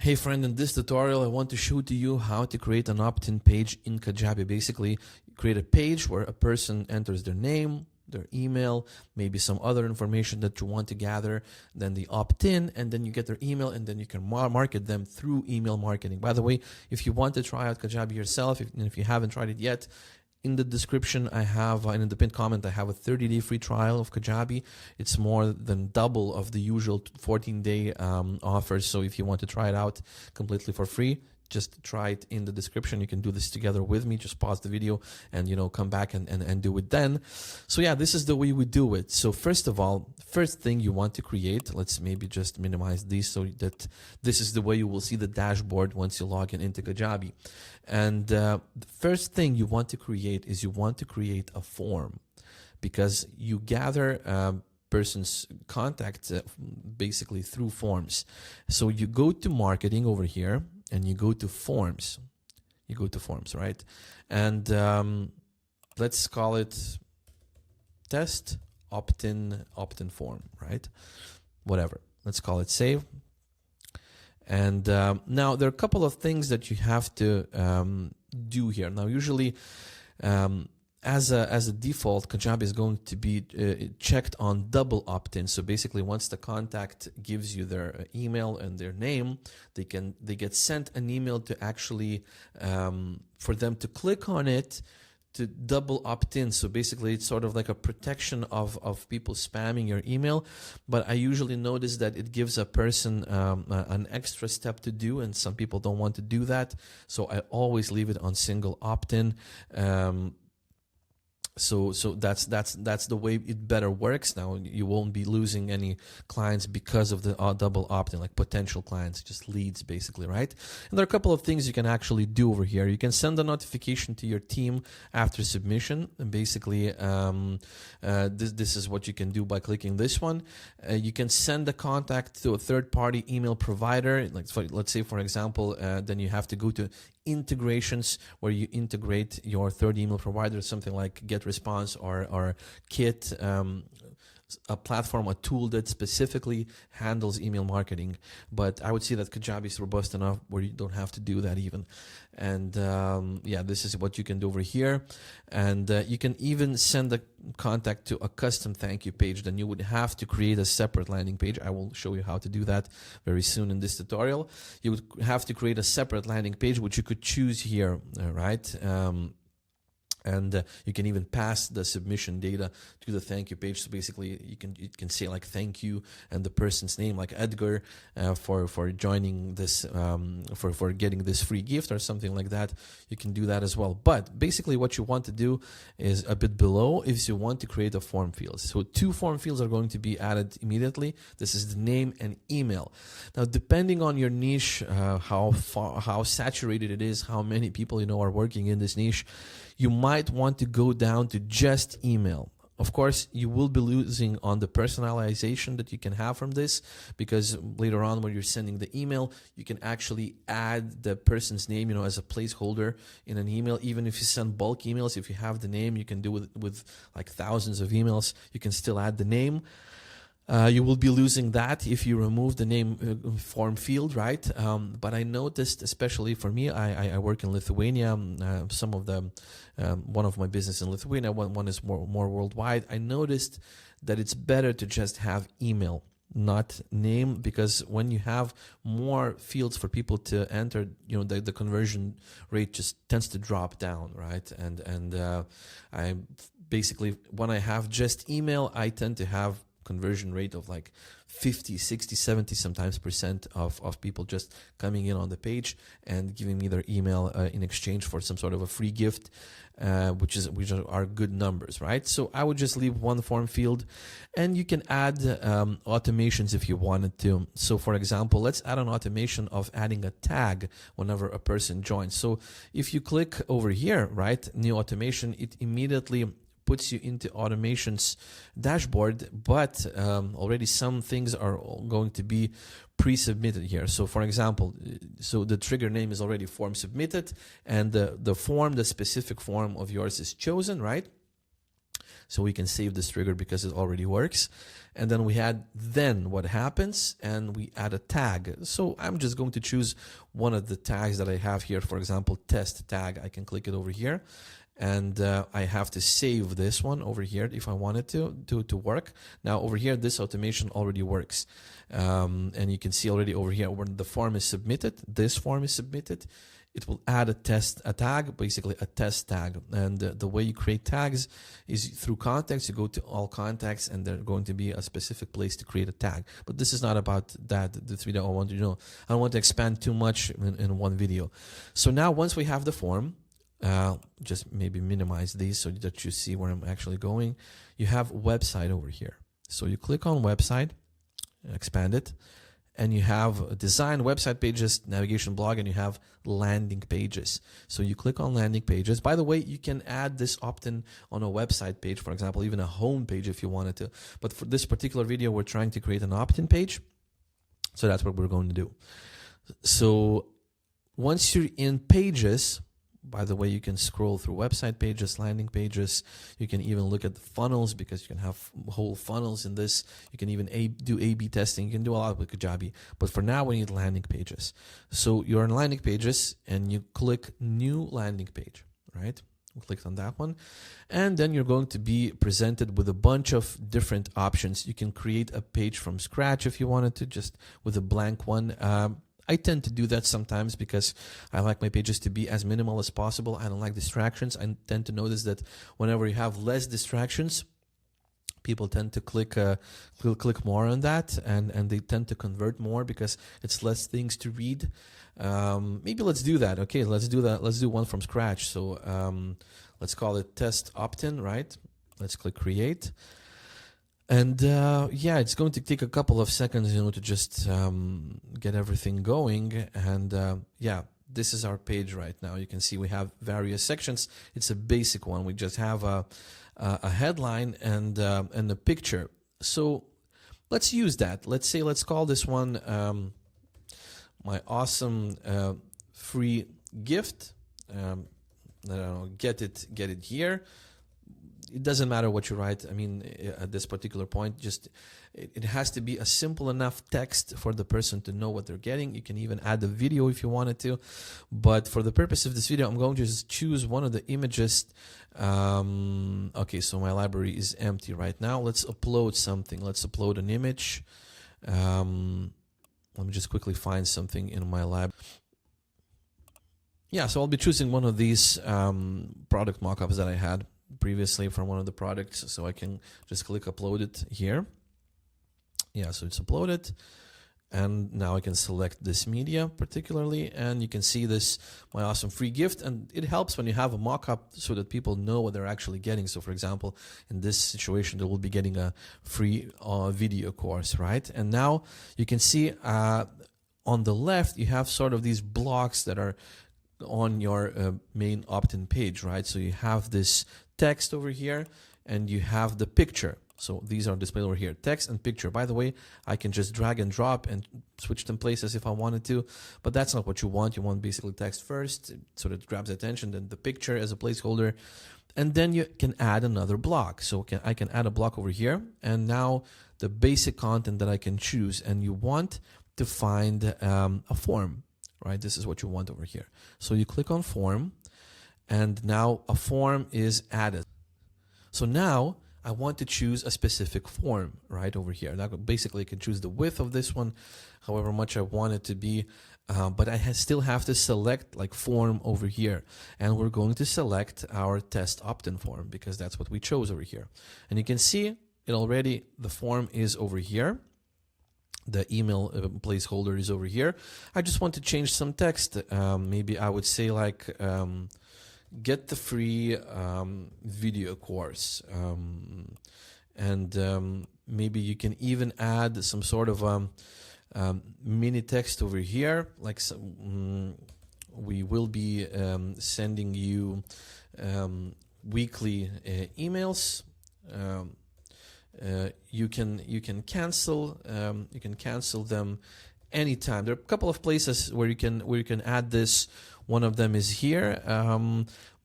Hey friend, in this tutorial I want to show to you how to create an opt-in page in Kajabi. Basically, create a page where a person enters their name, their email, maybe some other information that you want to gather, then they opt in, and then you get their email, and then you can market them through email marketing. By the way, if you want to try out Kajabi yourself, if you haven't tried it yet, in the description I have, and in the pinned comment, I have a 30-day free trial of Kajabi. It's more than double of the usual 14-day offers. So if you want to try it out completely for free, just try it in the description. You can do this together with me. Just pause the video and, come back and do it then. So yeah, this is the way we do it. So first of all, first thing you want to create, let's maybe just minimize these so that this is the way you will see the dashboard once you log in into Kajabi. And the first thing you want to create is you want to create a form, because you gather person's contact basically through forms. So you go to marketing over here, and you go to forms. You go to forms, right? And let's call it test opt-in form, right? Whatever. Let's call it save. And now there are a couple of things that you have to do here. Now, usually, as a default, Kajabi is going to be checked on double opt-in. So basically, once the contact gives you their email and their name, they get sent an email to actually for them to click on it to double opt-in. So basically, it's sort of like a protection of people spamming your email. But I usually notice that it gives a person an extra step to do, and some people don't want to do that. So I always leave it on single opt-in. So that's the way it better works. Now you won't be losing any clients because of the double opt-in, like potential clients, just leads basically, right? And there are a couple of things you can actually do over here. You can send a notification to your team after submission, and basically this is what you can do by clicking this one. You can send a contact to a third-party email provider, like let's say for example, then you have to go to integrations where you integrate your third email provider, something like GetResponse or Kit, a platform, a tool that specifically handles email marketing. But I would say that Kajabi is robust enough where you don't have to do that even. And yeah, this is what you can do over here. And you can even send a contact to a custom thank you page. Then you would have to create a separate landing page. I will show you how to do that very soon in this tutorial. You would have to create a separate landing page, which you could choose here, right? And you can even pass the submission data to the thank you page. So basically, you can say like thank you and the person's name, like Edgar, for joining this, for getting this free gift or something like that. You can do that as well. But basically, what you want to do is a bit below is you want to create a form field. So 2 form fields are going to be added immediately. This is the name and email. Now, depending on your niche, how saturated it is, how many people are working in this niche, you might want to go down to just email. Of course, you will be losing on the personalization that you can have from this, because later on when you're sending the email, you can actually add the person's name, as a placeholder in an email. Even if you send bulk emails, if you have the name, you can do it with like thousands of emails. You can still add the name. You will be losing that if you remove the name form field, right? But I noticed, especially for me, I work in Lithuania. Some of the one of my business in Lithuania, one is more worldwide. I noticed that it's better to just have email, not name, because when you have more fields for people to enter, the conversion rate just tends to drop down, right? And I basically, when I have just email, I tend to have conversion rate of like 50, 60, 70 sometimes % of people just coming in on the page and giving me their email in exchange for some sort of a free gift, which are good numbers, right? So I would just leave 1 form field, and you can add automations if you wanted to. So for example, let's add an automation of adding a tag whenever a person joins. So if you click over here, right, new automation, it immediately puts you into automations dashboard, but already some things are going to be pre-submitted here. So for example, so the trigger name is already form submitted, and the specific form of yours is chosen, right? So we can save this trigger because it already works. And then we had then what happens, and we add a tag. So I'm just going to choose one of the tags that I have here. For example, test tag. I can click it over here. And I have to save this one over here if I want it to work. Now over here, this automation already works. And you can see already over here when the form is submitted, this form is submitted, it will add a tag, basically a test tag. And the way you create tags is through contacts. You go to all contacts, and there's going to be a specific place to create a tag. But this is not about that. This video I want to know. I don't want to expand too much in one video. So now once we have the form, just maybe minimize these so that you see where I'm actually going. You have website over here. So you click on website, expand it, and you have design, website pages, navigation, blog, and you have landing pages. So you click on landing pages. By the way, you can add this opt-in on a website page, for example, even a home page if you wanted to. But for this particular video, we're trying to create an opt-in page. So that's what we're going to do. So once you're in pages, by the way, you can scroll through website pages, landing pages. You can even look at the funnels because you can have whole funnels in this. You can even do A/B testing. You can do a lot with Kajabi. But for now, we need landing pages. So you're in landing pages and you click new landing page, right? Click on that one. And then you're going to be presented with a bunch of different options. You can create a page from scratch if you wanted to, just with a blank one. I tend to do that sometimes because I like my pages to be as minimal as possible. I don't like distractions. I tend to notice that whenever you have less distractions, people tend to click more on that, and they tend to convert more because it's less things to read. Maybe let's do that. Okay, let's do that. Let's do one from scratch. So let's call it test opt-in, right? Let's click create. And yeah, it's going to take a couple of seconds, to just get everything going. And yeah, this is our page right now. You can see we have various sections. It's a basic one. We just have a headline and a picture. So let's use that. Let's call this one my awesome free gift. I don't know, get it here. It doesn't matter what you write. I mean, at this particular point, just it has to be a simple enough text for the person to know what they're getting. You can even add a video if you wanted to. But for the purpose of this video, I'm going to just choose one of the images. Okay, so my library is empty right now. Let's upload something. Let's upload an image. Let me just quickly find something in my lab. Yeah, so I'll be choosing one of these product mockups that I had previously from one of the products, so I can just click upload it here. Yeah, so it's uploaded, and now I can select this media particularly, and you can see this my awesome free gift. And it helps when you have a mock-up so that people know what they're actually getting. So for example, in this situation, they will be getting a free video course, right? And now you can see on the left you have sort of these blocks that are on your main opt-in page, right? So you have this text over here and you have the picture. So these are displayed over here, text and picture. By the way, I can just drag and drop and switch them places if I wanted to, but that's not what you want. You want basically text first so that it grabs attention, then the picture as a placeholder, and then you can add another block. So I can add a block over here, and now the basic content that I can choose, and you want to find a form, right? This is what you want over here. So you click on form, and now a form is added. So now I want to choose a specific form right over here. Now basically I can choose the width of this one, however much I want it to be, but I still have to select like form over here. And we're going to select our test opt-in form because that's what we chose over here. And you can see it already, the form is over here. The email placeholder is over here. I just want to change some text. Maybe I would say like, get the free video course. And maybe you can even add some sort of mini text over here. Like we will be sending you weekly emails. You can cancel them anytime. There are a couple of places where you can add this. One of them is here,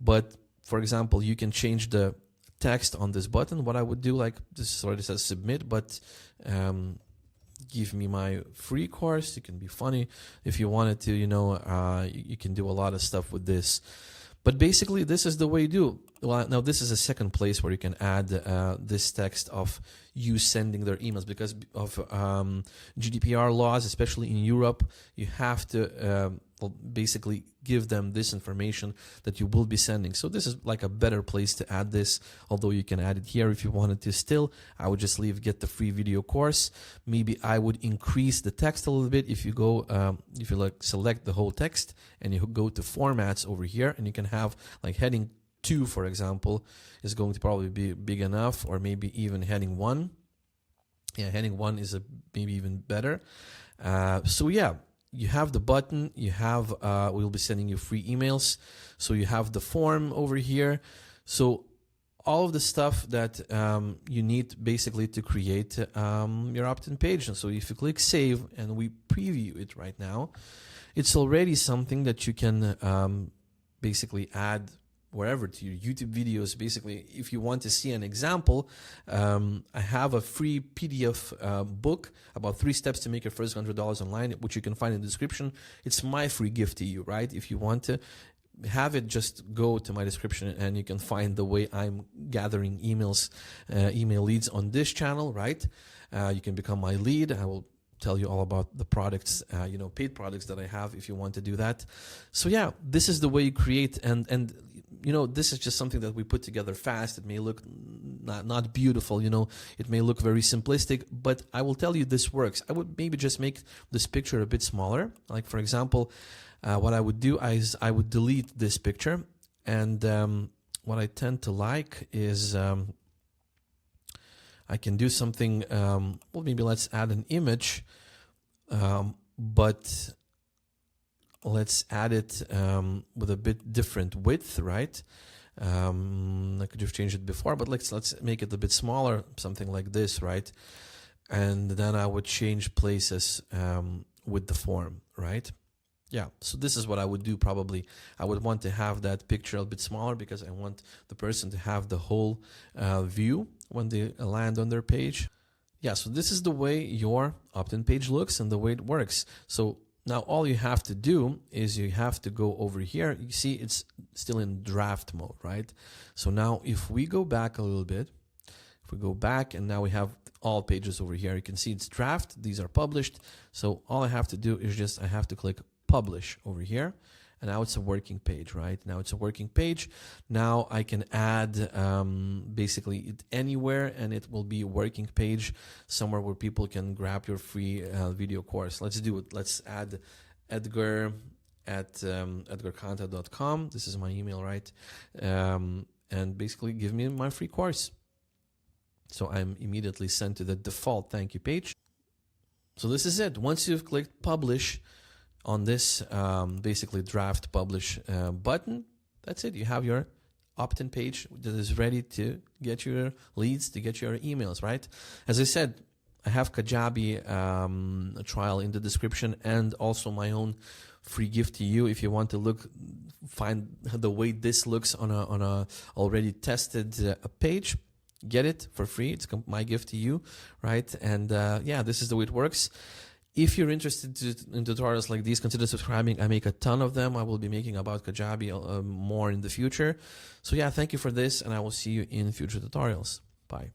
but for example, you can change the text on this button, what I would do, like this already says submit, but give me my free course. You can be funny if you wanted to, you can do a lot of stuff with this. But basically, this is the way you do. Well, now this is a second place where you can add this text of you sending their emails, because of GDPR laws, especially in Europe. You have to basically give them this information that you will be sending. So this is like a better place to add this, although you can add it here if you wanted to. Still, I would just leave get the free video course. Maybe I would increase the text a little bit. If you go, if you like select the whole text and you go to formats over here, and you can have like heading 2, for example, is going to probably be big enough, or maybe even heading 1. Yeah, heading 1 is maybe even better. So yeah, you have the button, you have, we'll be sending you free emails. So you have the form over here. So all of the stuff that you need basically to create your opt-in page. And so if you click save and we preview it right now, it's already something that you can basically add wherever to your YouTube videos. Basically, if you want to see an example, I have a free PDF book about 3 steps to make your first $100 online, which you can find in the description. It's my free gift to you, right? If you want to have it, just go to my description and you can find the way I'm gathering emails, email leads on this channel, right? You can become my lead. I will tell you all about the products, paid products that I have if you want to do that. So yeah, this is the way you create, and this is just something that we put together fast. It may look not beautiful, it may look very simplistic, but I will tell you this works. I would maybe just make this picture a bit smaller. Like for example, what I would do is I would delete this picture, and what I tend to like is I can do something, well, maybe let's add an image, but let's add it with a bit different width, right? I could have changed it before, but let's make it a bit smaller, something like this, right? And then I would change places with the form, right? Yeah, so this is what I would do probably. I would want to have that picture a bit smaller because I want the person to have the whole view when they land on their page. Yeah, so this is the way your opt-in page looks and the way it works. So now all you have to do is you have to go over here. You see it's still in draft mode, right? So now if we go back a little bit, if we go back and now we have all pages over here, you can see it's draft. These are published. So all I have to do is I have to click publish over here, and now it's a working page, right? Now it's a working page. Now I can add basically it anywhere, and it will be a working page somewhere where people can grab your free video course. Let's do it. Let's add Edgar at edgarconta.com. This is my email, right? And basically give me my free course. So I'm immediately sent to the default thank you page. So this is it. Once you've clicked publish on this basically draft publish button, that's it. You have your opt-in page that is ready to get your leads, to get your emails, right? As I said, I have Kajabi trial in the description, and also my own free gift to you if you want to find the way this looks on a already tested page. Get it for free. It's my gift to you, right? And yeah, this is the way it works. If you're interested in tutorials like these, consider subscribing. I make a ton of them. I will be making about Kajabi more in the future. So yeah, thank you for this, and I will see you in future tutorials. Bye.